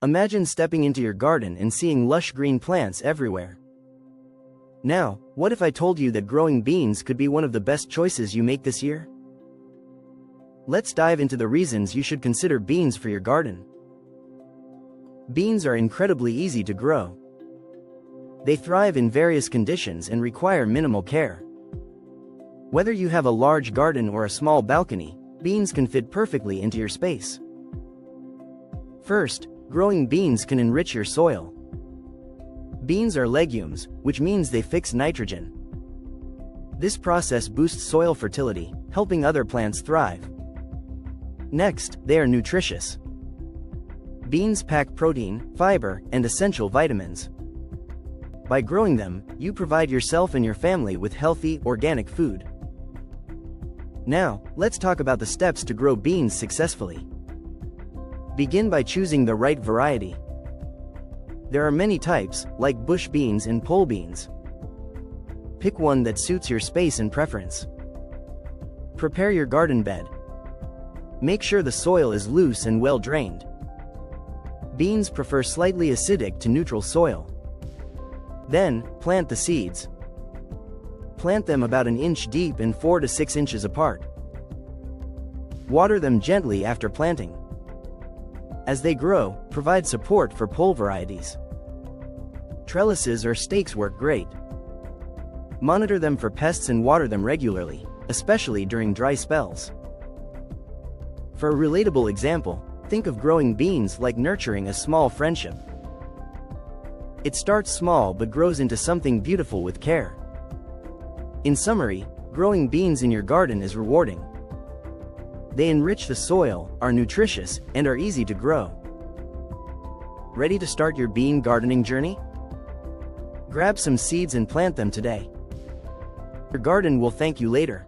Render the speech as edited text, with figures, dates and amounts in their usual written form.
Imagine stepping into your garden and seeing lush green plants everywhere. Now, what if I told you that growing beans could be one of the best choices you make this year? Let's dive into the reasons you should consider beans for your garden. Beans are incredibly easy to grow. They thrive in various conditions and require minimal care. Whether you have a large garden or a small balcony, beans can fit perfectly into your space. First, growing beans can enrich your soil. Beans are legumes, which means they fix nitrogen. This process boosts soil fertility, helping other plants thrive. Next, they are nutritious. Beans pack protein, fiber, and essential vitamins. By growing them, you provide yourself and your family with healthy, organic food. Now, let's talk about the steps to grow beans successfully. Begin by choosing the right variety. There are many types, like bush beans and pole beans. Pick one that suits your space and preference. Prepare your garden bed. Make sure the soil is loose and well drained. Beans prefer slightly acidic to neutral soil. Then, plant the seeds. Plant them about an inch deep and 4 to 6 inches apart. Water them gently after planting. As they grow, provide support for pole varieties. Trellises or stakes work great. Monitor them for pests and water them regularly, especially during dry spells. For a relatable example, think of growing beans like nurturing a small friendship. It starts small but grows into something beautiful with care. In summary, growing beans in your garden is rewarding. They enrich the soil, are nutritious, and are easy to grow. Ready to start your bean gardening journey? Grab some seeds and plant them today. Your garden will thank you later.